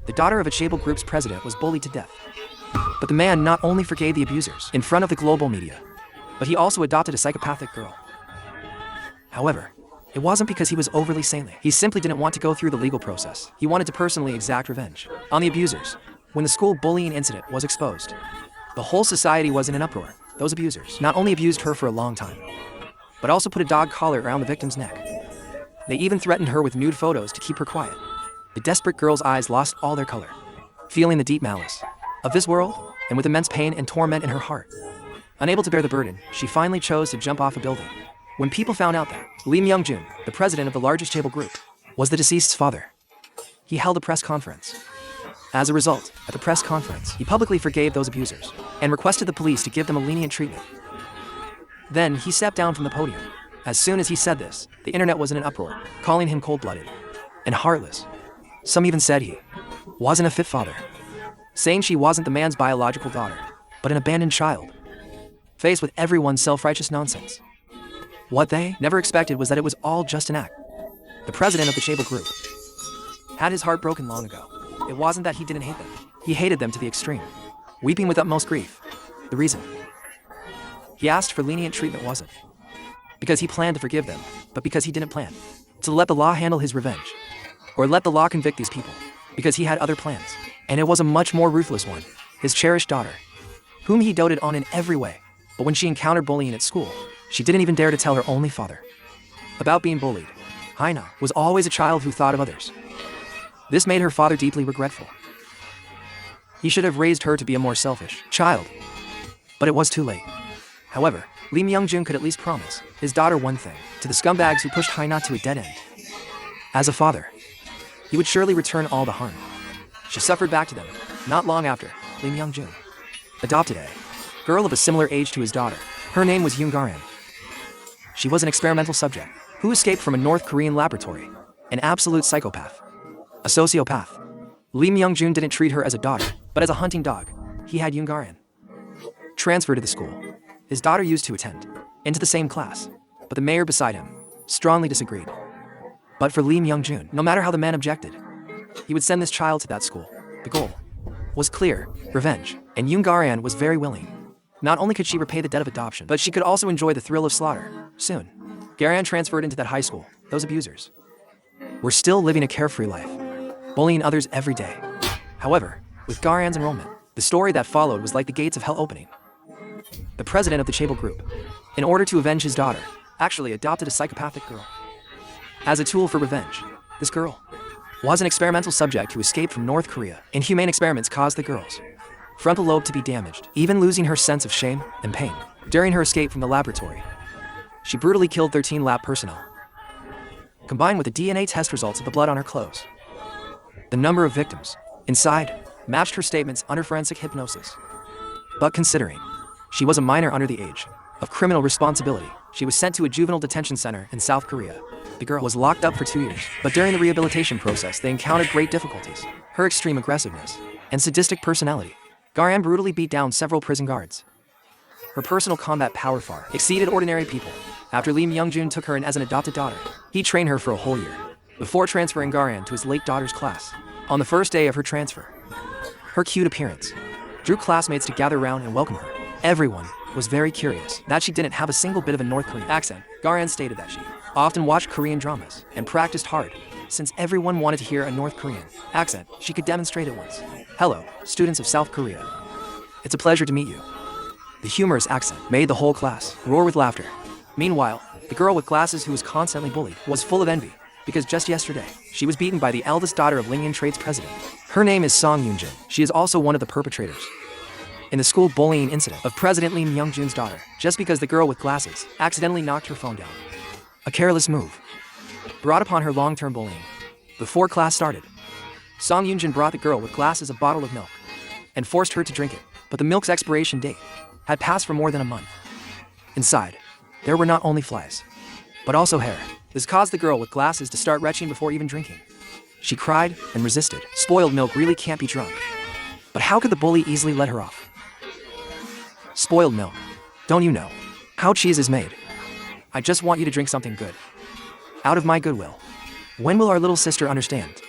the daughter of a Chaebol group's president, was bullied to death. But the man not only forgave the abusers in front of the global media, but he also adopted a psychopathic girl. However, it wasn't because he was overly saintly. He simply didn't want to go through the legal process. He wanted to personally exact revenge on the abusers. When the school bullying incident was exposed, the whole society was in an uproar. Those abusers not only abused her for a long time, but also put a dog collar around the victim's neck. They even threatened her with nude photos to keep her quiet. The desperate girl's eyes lost all their color, feeling the deep malice of this world, and with immense pain and torment in her heart. Unable to bear the burden, she finally chose to jump off a building. When people found out that Lee Myung-jun, the president of the largest Chaebol group, was the deceased's father, he held a press conference. As a result, at the press conference, he publicly forgave those abusers and requested the police to give them a lenient treatment. Then he stepped down from the podium. As soon as he said this, the internet was in an uproar, calling him cold-blooded and heartless. Some even said he wasn't a fit father, saying she wasn't the man's biological daughter, but an abandoned child. Faced with everyone's self-righteous nonsense, what they never expected was that it was all just an act. The president of the Chaebol group had his heart broken long ago. It wasn't that he didn't hate them. He hated them to the extreme, weeping with utmost grief. The reason he asked for lenient treatment wasn't because he planned to forgive them, but because he didn't plan to let the law handle his revenge, or let the law convict these people, because he had other plans. And it was a much more ruthless one. His cherished daughter, whom he doted on in every way. But when she encountered bullying at school, she didn't even dare to tell her only father about being bullied. Hye-na was always a child who thought of others. This made her father deeply regretful. He should have raised her to be a more selfish child, but it was too late. However, Lee Myung-jun could at least promise his daughter one thing: to the scumbags who pushed Hye-na to a dead end. As a father, he would surely return all the harm she suffered back to them. Not long after, Lee Myung-jun adopted a girl of a similar age to his daughter. Her name was Yoon Ga-ran. She was an experimental subject who escaped from a North Korean laboratory, an absolute psychopath, a sociopath. Lee Myung-jun didn't treat her as a daughter, but as a hunting dog. He had Yoon Ga-ran transferred to the school his daughter used to attend, into the same class, but the mayor beside him strongly disagreed. But for Lee Myung-jun, no matter how the man objected, he would send this child to that school. The goal was clear: revenge, and Yoon Ga-ran was very willing. Not only could she repay the debt of adoption, but she could also enjoy the thrill of slaughter. Soon, Ga-ran transferred into that high school. Those abusers were still living a carefree life, bullying others every day. However, with Ga-ran's enrollment, the story that followed was like the gates of hell opening. The president of the Chaebol group, in order to avenge his daughter, actually adopted a psychopathic girl. As a tool for revenge, this girl was an experimental subject who escaped from North Korea. Inhumane experiments caused the girl's frontal lobe to be damaged, even losing her sense of shame and pain. During her escape from the laboratory, she brutally killed 13 lab personnel. Combined with the DNA test results of the blood on her clothes, the number of victims inside matched her statements under forensic hypnosis. But considering she was a minor under the age of criminal responsibility, she was sent to a juvenile detention center in South Korea. The girl was locked up for 2 years, but during the rehabilitation process they encountered great difficulties. Her extreme aggressiveness and sadistic personality. Ga-ran brutally beat down several prison guards. Her personal combat power far exceeded ordinary people. After Lee Myung-jun took her in as an adopted daughter, he trained her for a whole year before transferring Ga-ran to his late daughter's class. On the first day of her transfer, her cute appearance drew classmates to gather around and welcome her. Everyone was very curious that she didn't have a single bit of a North Korean accent. Ga-ran stated that she often watched Korean dramas and practiced hard. Since everyone wanted to hear a North Korean accent, she could demonstrate it once. Hello, students of South Korea. It's a pleasure to meet you. The humorous accent made the whole class roar with laughter. Meanwhile, the girl with glasses who was constantly bullied was full of envy, because just yesterday, she was beaten by the eldest daughter of Lingyan Trade's president. Her name is Song Eun-jin. She is also one of the perpetrators in the school bullying incident of President Lee Myung-jun's daughter, just because the girl with glasses accidentally knocked her phone down. A careless move brought upon her long-term bullying. Before class started, Song Eun-jin brought the girl with glasses a bottle of milk and forced her to drink it, but the milk's expiration date had passed for more than a month. Inside, there were not only flies, but also hair. This caused the girl with glasses to start retching before even drinking. She cried and resisted. Spoiled milk really can't be drunk. But how could the bully easily let her off? Spoiled milk. Don't you know how cheese is made? I just want you to drink something good. Out of my goodwill. When will our little sister understand?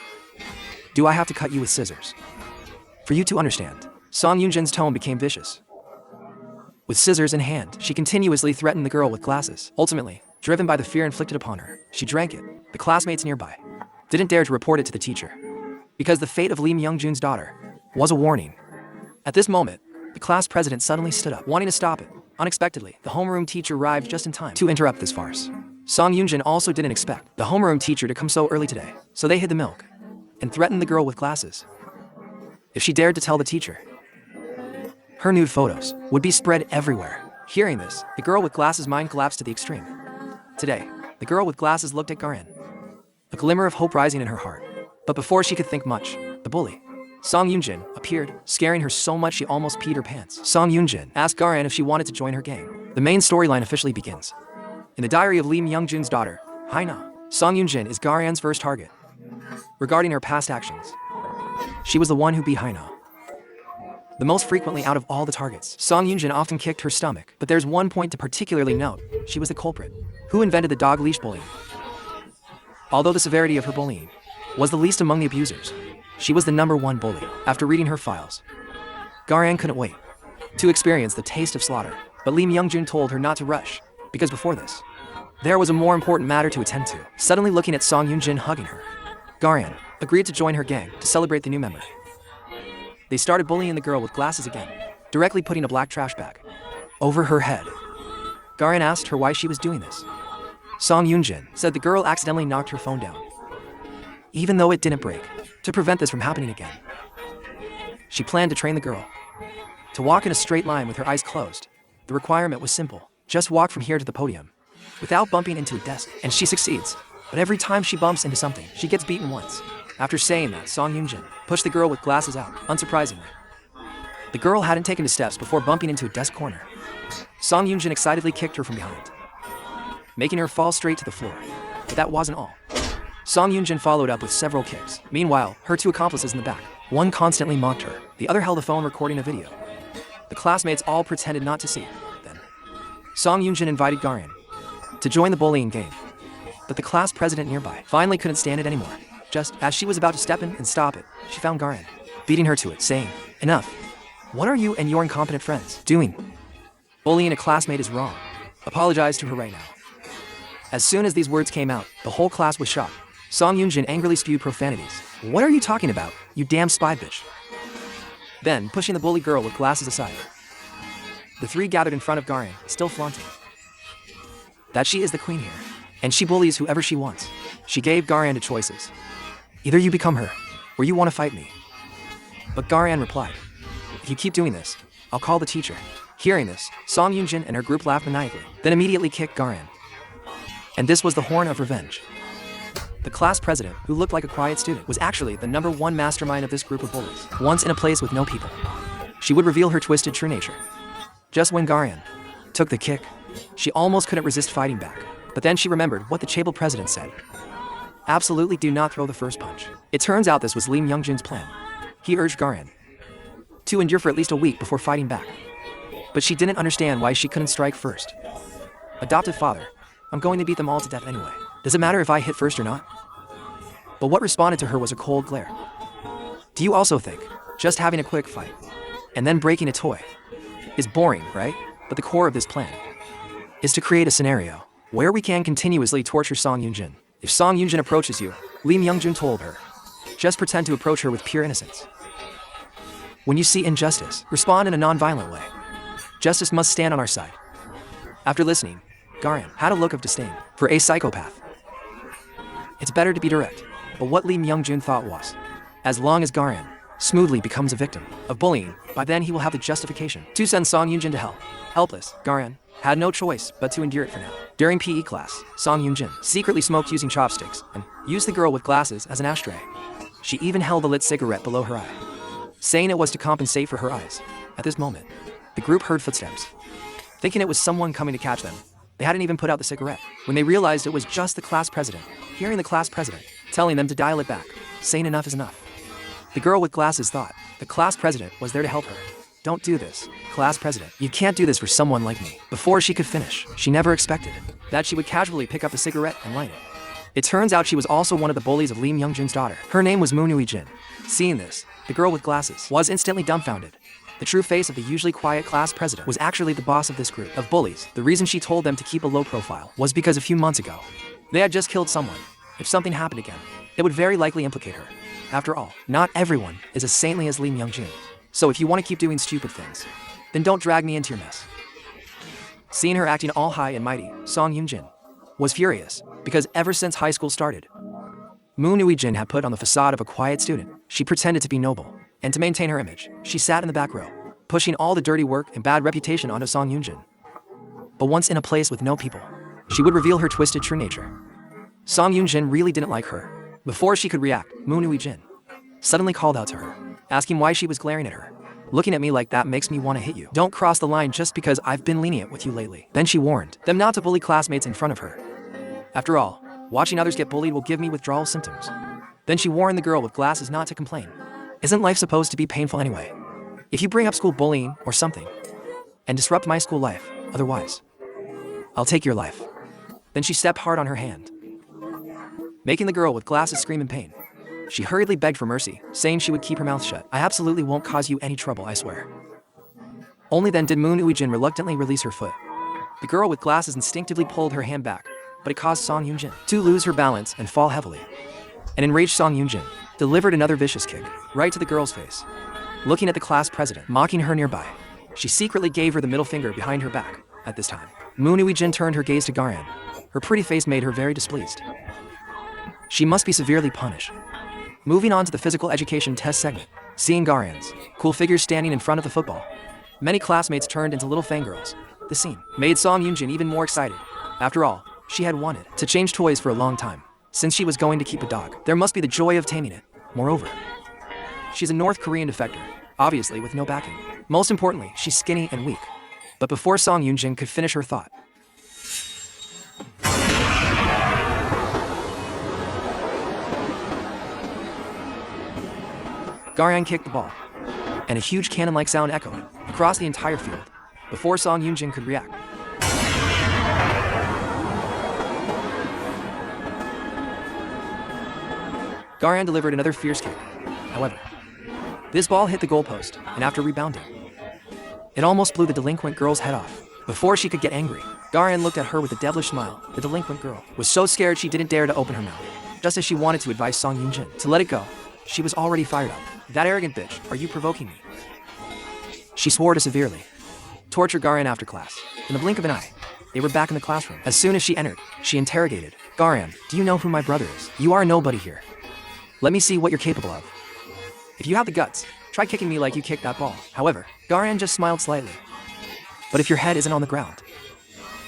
Do I have to cut you with scissors for you to understand? Song Yoon-jin's tone became vicious. With scissors in hand, she continuously threatened the girl with glasses. Ultimately, driven by the fear inflicted upon her, she drank it. The classmates nearby didn't dare to report it to the teacher, because the fate of Lee Myung-jun's daughter was a warning. At this moment, the class president suddenly stood up, wanting to stop it. Unexpectedly, the homeroom teacher arrived just in time to interrupt this farce. Song Yoon-jin also didn't expect the homeroom teacher to come so early today, so they hid the milk and threatened the girl with glasses. If she dared to tell the teacher, her nude photos would be spread everywhere. Hearing this, the girl with glasses' mind collapsed to the extreme. Today, the girl with glasses looked at Ga-ran, a glimmer of hope rising in her heart. But before she could think much, the bully, Song Yoon-jin, appeared, scaring her so much she almost peed her pants. Song Yoon-jin asked Ga-ran if she wanted to join her gang. The main storyline officially begins. In the diary of Lee Myung-jun's daughter, Hye-na, Song Yoon-jin is Ga-ran's first target. Regarding her past actions, she was the one who beat Hye-na the most frequently out of all the targets. Song Yoon-jin often kicked her stomach, but there's one point to particularly note. She was the culprit who invented the dog leash bullying. Although the severity of her bullying was the least among the abusers, she was the #1 bully. After reading her files, Ga-ran couldn't wait to experience the taste of slaughter. But Lee Myung-jun told her not to rush, because before this, there was a more important matter to attend to. Suddenly looking at Song Yoon-jin hugging her, Ga-ran agreed to join her gang to celebrate the new member. They started bullying the girl with glasses again, directly putting a black trash bag over her head. Ga-ran asked her why she was doing this. Song Yoon-jin said the girl accidentally knocked her phone down, even though it didn't break. To prevent this from happening again, she planned to train the girl to walk in a straight line with her eyes closed. The requirement was simple: just walk from here to the podium without bumping into a desk. And she succeeds, but every time she bumps into something, she gets beaten once. After saying that, Song Yoon-jin pushed the girl with glasses out. Unsurprisingly, the girl hadn't taken the steps before bumping into a desk corner. Song Yoon-jin excitedly kicked her from behind, making her fall straight to the floor. But that wasn't all. Song Yoon-jin followed up with several kicks. Meanwhile, her two accomplices in the back, one constantly mocked her, the other held a phone recording a video. The classmates all pretended not to see. Then, Song Yoon-jin invited Ga-ran to join the bullying game. But the class president nearby finally couldn't stand it anymore. Just as she was about to step in and stop it, she found Ga-ran beating her to it, saying, "Enough. What are you and your incompetent friends doing? Bullying a classmate is wrong. Apologize to her right now." As soon as these words came out, the whole class was shocked. Song Yoon-jin angrily spewed profanities. "What are you talking about, you damn spy bitch?" Then, pushing the bully girl with glasses aside, the three gathered in front of Ga-ran, still flaunting that she is the queen here, and she bullies whoever she wants. She gave Ga-ran the choices. Either you become her, or you want to fight me. But Ga-ran replied, "If you keep doing this, I'll call the teacher." Hearing this, Song Yoon-jin and her group laughed maniacally, then immediately kicked Ga-ran. And this was the horn of revenge. The class president, who looked like a quiet student, was actually the #1 mastermind of this group of bullies. Once in a place with no people, she would reveal her twisted true nature. Just when Ga-ran took the kick, she almost couldn't resist fighting back. But then she remembered what the Chaebol president said. Absolutely do not throw the first punch. It turns out this was Lee Myung-jun's plan. He urged Ga-ran to endure for at least a week before fighting back. But she didn't understand why she couldn't strike first. Adoptive father, I'm going to beat them all to death anyway. Does it matter if I hit first or not? But what responded to her was a cold glare. Do you also think just having a quick fight and then breaking a toy is boring, right? But the core of this plan is to create a scenario where we can continuously torture Song Yoon-jin. If Song Yoon-jin approaches you, Lee Myung-jun told her, just pretend to approach her with pure innocence. When you see injustice, respond in a non-violent way. Justice must stand on our side. After listening, Ga-ran had a look of disdain for a psychopath. It's better to be direct, but what Lee Myung-jun thought was, as long as Ga-ran smoothly becomes a victim of bullying, by then he will have the justification to send Song Yoon-jin to hell. Helpless, Ga-ran had no choice but to endure it for now. During PE class, Song Yoon-jin secretly smoked using chopsticks and used the girl with glasses as an ashtray. She even held a lit cigarette below her eye, saying it was to compensate for her eyes. At this moment, the group heard footsteps. Thinking it was someone coming to catch them, they hadn't even put out the cigarette when they realized it was just the class president. Hearing the class president telling them to dial it back, saying enough is enough, the girl with glasses thought the class president was there to help her. Don't do this, class president. You can't do this for someone like me. Before she could finish, she never expected that she would casually pick up a cigarette and light it. It turns out she was also one of the bullies of Lee Myung-jin's daughter. Her name was Moon Woo-jin. Seeing this, the girl with glasses was instantly dumbfounded. The true face of the usually quiet class president was actually the boss of this group of bullies. The reason she told them to keep a low profile was because a few months ago, they had just killed someone. If something happened again, it would very likely implicate her. After all, not everyone is as saintly as Lee Myung-jin. So if you want to keep doing stupid things, then don't drag me into your mess. Seeing her acting all high and mighty, Song Yoon-jin was furious, because ever since high school started, Moon Woo-jin had put on the facade of a quiet student. She pretended to be noble, and to maintain her image, she sat in the back row, pushing all the dirty work and bad reputation onto Song Yoon-jin. But once in a place with no people, she would reveal her twisted true nature. Song Yoon-jin really didn't like her. Before she could react, Moon Woo-jin suddenly called out to her, asking why she was glaring at her. Looking at me like that makes me want to hit you. Don't cross the line just because I've been lenient with you lately. Then she warned them not to bully classmates in front of her. After all, watching others get bullied will give me withdrawal symptoms. Then she warned the girl with glasses not to complain. Isn't life supposed to be painful anyway? If you bring up school bullying or something, and disrupt my school life, otherwise, I'll take your life. Then she stepped hard on her hand, making the girl with glasses scream in pain. She hurriedly begged for mercy, saying she would keep her mouth shut. I absolutely won't cause you any trouble, I swear. Only then did Moon Woo-jin reluctantly release her foot. The girl with glasses instinctively pulled her hand back, but it caused Song Yoon-jin to lose her balance and fall heavily. An enraged Song Yoon-jin delivered another vicious kick, right to the girl's face. Looking at the class president, mocking her nearby, she secretly gave her the middle finger behind her back. At this time, Moon Woo-jin turned her gaze to Ga-ran. Her pretty face made her very displeased. She must be severely punished. Moving on to the physical education test segment, seeing Ga-ran's cool figure standing in front of the football, many classmates turned into little fangirls. The scene made Song Yoon-jin even more excited. After all, she had wanted to change toys for a long time. Since she was going to keep a dog, there must be the joy of taming it. Moreover, she's a North Korean defector, obviously with no backing. Most importantly, she's skinny and weak. But before Song Yoon-jin could finish her thought, Ga-ran kicked the ball, and a huge cannon-like sound echoed across the entire field before Song Yoon-jin could react. Ga-ran delivered another fierce kick. However, this ball hit the goalpost, and after rebounding, it almost blew the delinquent girl's head off. Before she could get angry, Ga-ran looked at her with a devilish smile. The delinquent girl was so scared she didn't dare to open her mouth. Just as she wanted to advise Song Yoon-jin to let it go, she was already fired up. That arrogant bitch, are you provoking me? She swore to severely torture Ga-ran after class. In the blink of an eye, they were back in the classroom. As soon as she entered, she interrogated, Ga-ran, do you know who my brother is? You are a nobody here. Let me see what you're capable of. If you have the guts, try kicking me like you kicked that ball. However, Ga-ran just smiled slightly. But if your head isn't on the ground,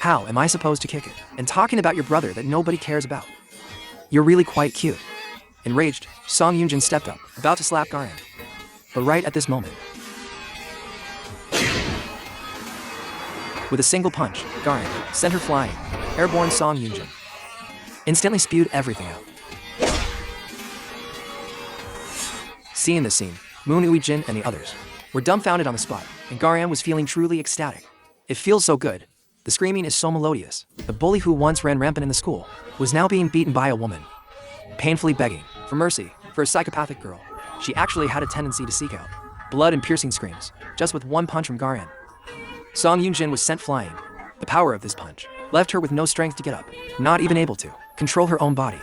how am I supposed to kick it? And talking about your brother that nobody cares about. You're really quite cute. Enraged, Song Yoon-jin stepped up, about to slap Ga-ran. But right at this moment, with a single punch, Ga-ran sent her flying. Airborne Song Yoon-jin instantly spewed everything out. Seeing this scene, Moon Woo-jin and the others were dumbfounded on the spot, and Ga-ran was feeling truly ecstatic. It feels so good. The screaming is so melodious. The bully who once ran rampant in the school was now being beaten by a woman, painfully begging for mercy. For a psychopathic girl, she actually had a tendency to seek out blood and piercing screams, just with one punch from Ga-ran. Song Yoon-jin was sent flying. The power of this punch left her with no strength to get up, not even able to control her own body.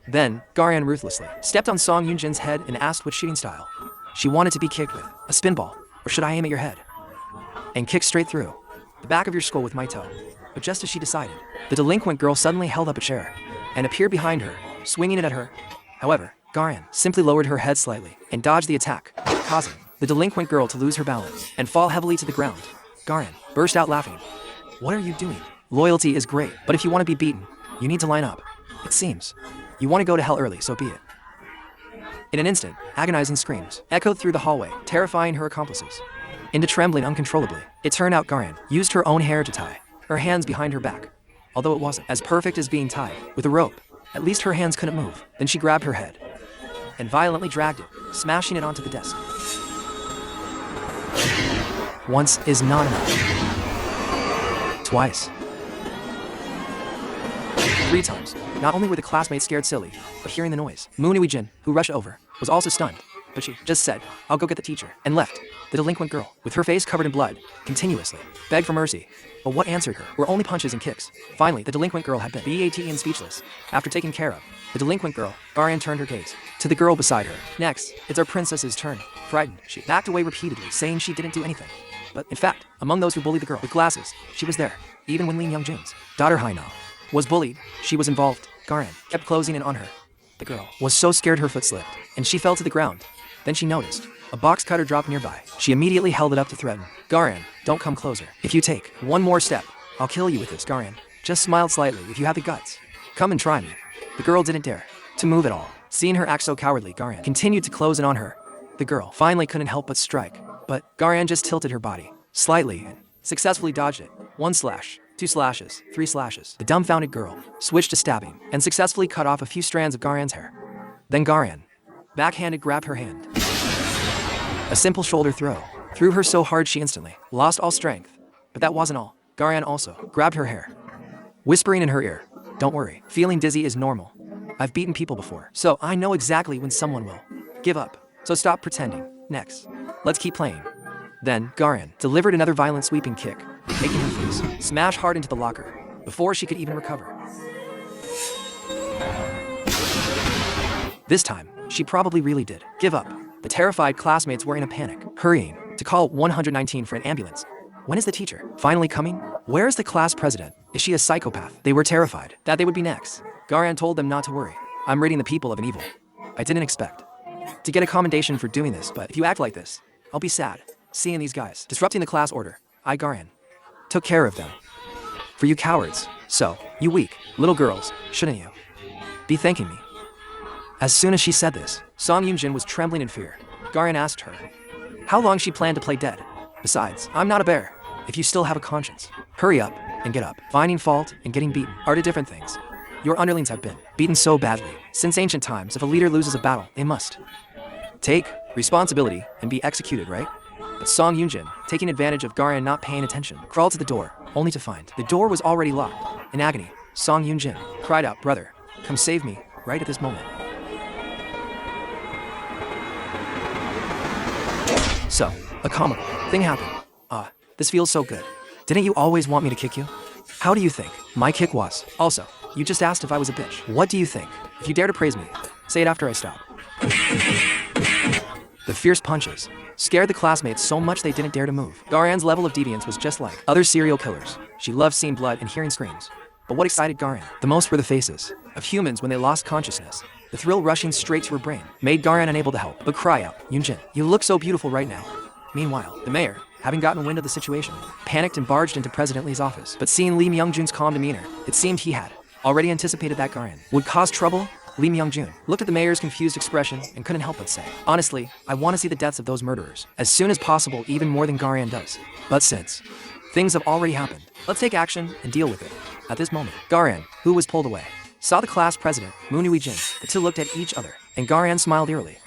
Then, Ga-ran ruthlessly stepped on Song Yoon-jin's head and asked what shooting style she wanted to be kicked with, a spinball, or should I aim at your head and kick straight through the back of your skull with my toe? But just as she decided, the delinquent girl suddenly held up a chair and appeared behind her, swinging it at her. However, Ga-ran simply lowered her head slightly and dodged the attack, causing the delinquent girl to lose her balance and fall heavily to the ground. Ga-ran burst out laughing. What are you doing? Loyalty is great, but if you want to be beaten, you need to line up. It seems you want to go to hell early, so be it. In an instant, agonizing screams echoed through the hallway, terrifying her accomplices into trembling uncontrollably. It turned out Ga-ran used her own hair to tie her hands behind her back. Although it wasn't as perfect as being tied with a rope, at least her hands couldn't move. Then she grabbed her head and violently dragged it, smashing it onto the desk. Once is not enough. Twice. 3 times. Not only were the classmates scared silly, but hearing the noise, Eun-jin, who rushed over, was also stunned. But she just said, "I'll go get the teacher," and left. The delinquent girl, with her face covered in blood, continuously begged for mercy. But what answered her were only punches and kicks. Finally, the delinquent girl had been beaten speechless. After taken care of, the delinquent girl, Ga-ran, turned her gaze to the girl beside her. Next, it's our princess's turn. Frightened, she backed away repeatedly, saying she didn't do anything. But in fact, among those who bullied the girl with glasses, she was there. Even when Lee Myung-jin's daughter Hye-na was bullied, she was involved. Ga-ran kept closing in on her. The girl was so scared her foot slipped, and she fell to the ground. Then she noticed a box cutter drop nearby. She immediately held it up to threaten. "Ga-ran, don't come closer. If you take one more step, I'll kill you with this." Ga-ran just smiled slightly. "If you have the guts, come and try me." The girl didn't dare to move at all. Seeing her act so cowardly, Ga-ran continued to close in on her. The girl finally couldn't help but strike, but Ga-ran just tilted her body slightly and successfully dodged it. 1 slash, 2 slashes, 3 slashes. The dumbfounded girl switched to stabbing and successfully cut off a few strands of Ga-ran's hair. Then Ga-ran backhanded grabbed her hand. A simple shoulder throw threw her so hard she instantly lost all strength. But that wasn't all. Ga-ran also grabbed her hair, whispering in her ear, "Don't worry, feeling dizzy is normal. I've beaten people before, so I know exactly when someone will give up. So stop pretending. Next, let's keep playing." Then Ga-ran delivered another violent sweeping kick, making her face smash hard into the locker before she could even recover. This time, she probably really did give up. The terrified classmates were in a panic, hurrying to call 119 for an ambulance. When is the teacher finally coming? Where is the class president? Is she a psychopath? They were terrified that they would be next. Ga-ran told them not to worry. "I'm ridding the people of an evil. I didn't expect to get a commendation for doing this, but if you act like this, I'll be sad seeing these guys disrupting the class order. I, Ga-ran, took care of them. For you cowards, so, you weak little girls, shouldn't you be thanking me?" As soon as she said this, Song Eun-jin was trembling in fear. Ga-ran asked her how long she planned to play dead. "Besides, I'm not a bear. If you still have a conscience, hurry up and get up. Finding fault and getting beaten are two different things. Your underlings have been beaten so badly. Since ancient times, if a leader loses a battle, they must take responsibility and be executed, right?" But Song Eun-jin, taking advantage of Ga-ran not paying attention, crawled to the door, only to find the door was already locked. In agony, Song Eun-jin cried out, "Brother, come save me right at this moment." So, a comical thing happened. This feels so good. Didn't you always want me to kick you? How do you think my kick was? Also, you just asked if I was a bitch. What do you think? If you dare to praise me, say it after I stop. The fierce punches scared the classmates so much they didn't dare to move. Ga-ran's level of deviance was just like other serial killers. She loved seeing blood and hearing screams. But what excited Ga-ran the most were the faces of humans when they lost consciousness. The thrill rushing straight to her brain made Ga-ran unable to help but cry out, "Eun-jin, you look so beautiful right now." Meanwhile, the mayor, having gotten wind of the situation, panicked and barged into President Lee's office. But seeing Lee Myung-jun's calm demeanor, it seemed he had already anticipated that Ga-ran would cause trouble. Lee Myung-jun looked at the mayor's confused expression and couldn't help but say, "Honestly, I want to see the deaths of those murderers as soon as possible, even more than Ga-ran does. But since things have already happened, let's take action and deal with it." At this moment, Ga-ran, who was pulled away, saw the class president, Eun-jin. The two looked at each other, and Ga-ran smiled eerily.